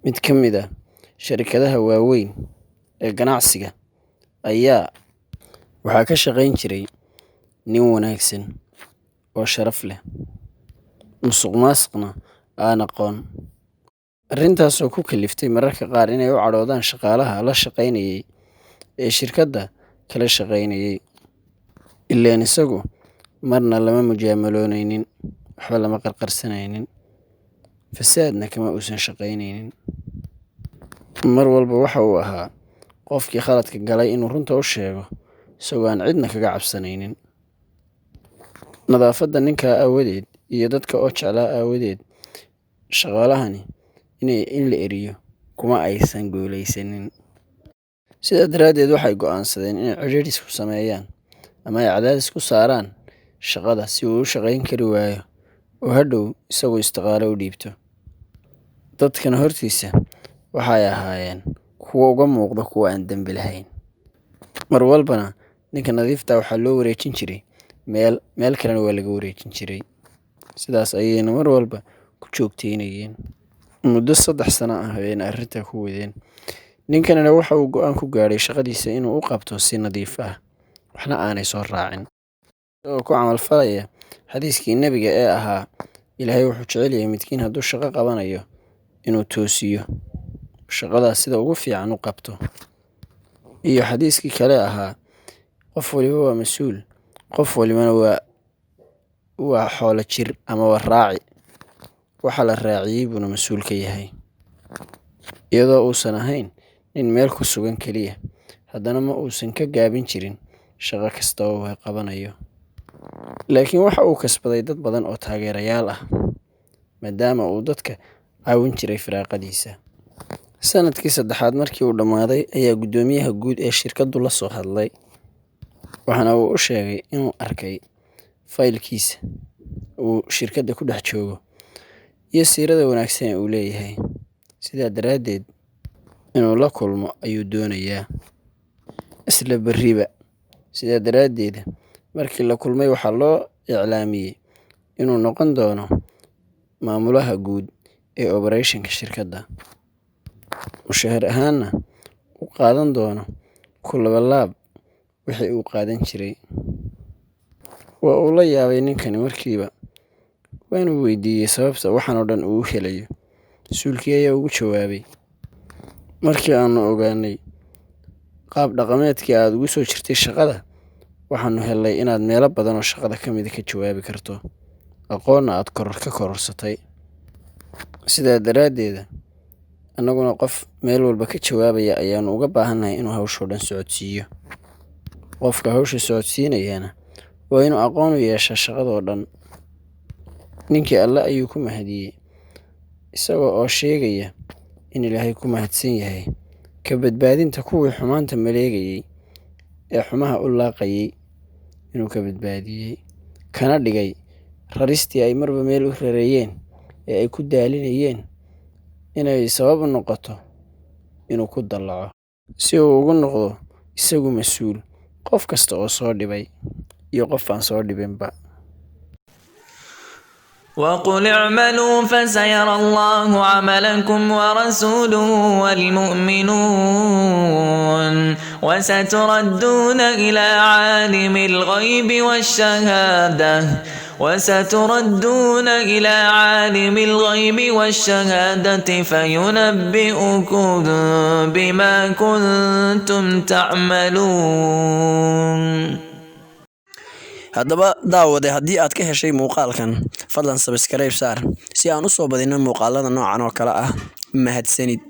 Mid ka mid ah sharikadaha waaweyn ee ganacsiga ayaa waxaa ka shaqayn jiray nin wanaagsan oo sharaf leh, musuqmaasuqna aan aqoon. Arrintaasoo ku kaliftay mararka qaar inay u cadhoodaan shaqaalaha la shaqaynayay ee shirkadda kala shaqaynayay. Ileen isagu marna lama mujaamaloonaynin, waxba lama qarqarsanaynin, fasaadna kama uusan shaqaynaynin. Mar walba waxa uu ahaa qofkii khaladka galay inuu runta u sheego isagoo aan cidna kaga cabsanaynin. Nadaafadda ninkaa aawadeed iyo dadka oo jeclaa aawadeed, shaqaalahani in la eriyo kuma aysan guulaysanin. Sidaa daraaddeed waxay go'aansadeen inay cidhiidhis ku sameeyaan ama ay cadaadis ku saaraan shaqada si uu u shaqayn kari waayo oo hadhow isagu istiqaalo u dhiibto. Dadkana hortiisa waxay ahaayeen kuwo uga muuqda kuwo aan dembi lahayn. Mar walbana ninka nadiifta waxaa loo wareejin jiray meel kalena waa laga wareejin jiray. Sidaas ayayna mar walba ku joogteynayeen. Muddo 3 sano ah ayayna arrintaa ku wadeen. Ninkanina waxa uu go'aan ku gaadhay shaqadiisa inuu u qabto si nadiif ah, waxna aanay soo raacin. Isagoo ku camal falaya xadiiskii nebiga ee ahaa Ilaahay wuxuu jecel yahay midkiin hadduu shaqo qabanayo inuu toosiyo, shaqadaas sida ugu fiican u qabto. Iyo xadiiskii kale ahaa qof waliba waa mas'uul, qof walibana waa xoolo jir ama waa raaci. Waxa la raaciyay buuna mas'uul ka yahay. Iyadoo uusan ahayn nin meel ku sugan keliya, haddana ma uusan ka gaabin jirin shaqo kasta oo uu qabanayo. Laakiin waxa uu kasbaday dad badan oo taageerayaal ah, maadaama uu dadka caawin jiray firaaqadiisa. Sanadkii 3aad markii uu dhammaaday ayaa guddoomiyaha guud ee shirkaddu la soo hadlay, waxaana uu u sheegay inuu arkay faylkiisa uu shirkadda ku dhex joogo iyo siirada wanaagsan ee uu leeyahay. Sidaa daraaddeed inuu la kulmo ayuu doonayaa isla berriba. Sidaa daraaddeed markii la kulmay waxaa loo iclaamiyay inuu noqon doono maamulaha guud ee operation-ka shirkadda, mushahar ahaanna u qaadan doono ku labanlaab wixii uu qaadan jiray. Waa uu la yaabay ninkani markiiba, waana weydiiyey sababta waxaan oo dhan uu helayo. Mas'uulkii ayaa ugu jawaabay, markii aanu ogaanay qaab dhaqameedkii aad ugu soo jirtay shaqada, waxaanu helnay inaad meelo badan oo shaqada ka mid ah ka jawaabi karto, aqoonna aad ka kororsatay. Sidaa daraaddeed annaguna qof meel walba ka jawaabaya ayaanu uga baahannahay inuu hawsha oo dhan socodsiiyo. Qofka hawsha socodsiinayana waa inuu aqoon u yeeshaa shaqada oo dhan. Ninkii Alle ayuu ku mahadiyey, isagoo oo sheegaya in Ilaahay ku mahadsan yahay ka badbaadinta kuwii xumaanta maleegayay ee xumaha u laaqayay, inuu ka badbaadiyey, kana dhigay raristii ay marba meel u rareeyeen ee ay ku daalinayeen inay sabab u noqoto inuu ku dallaco, si uu ugu noqdo isagu mas'uul qof kasta oo soo dhibay iyo qof aan soo dhibinba. وقل اعملوا فسيرى الله عملكم ورسوله والمؤمنون وستردون إلى عالم الغيب والشهادة فينبئكم بما كنتم تعملون. haddaba daawade haddii aad ka heshay muuqaalkan, fadlan subscribe saar si aan u soo badino muuqaalada noocan oo kale ah. Mahadsanid.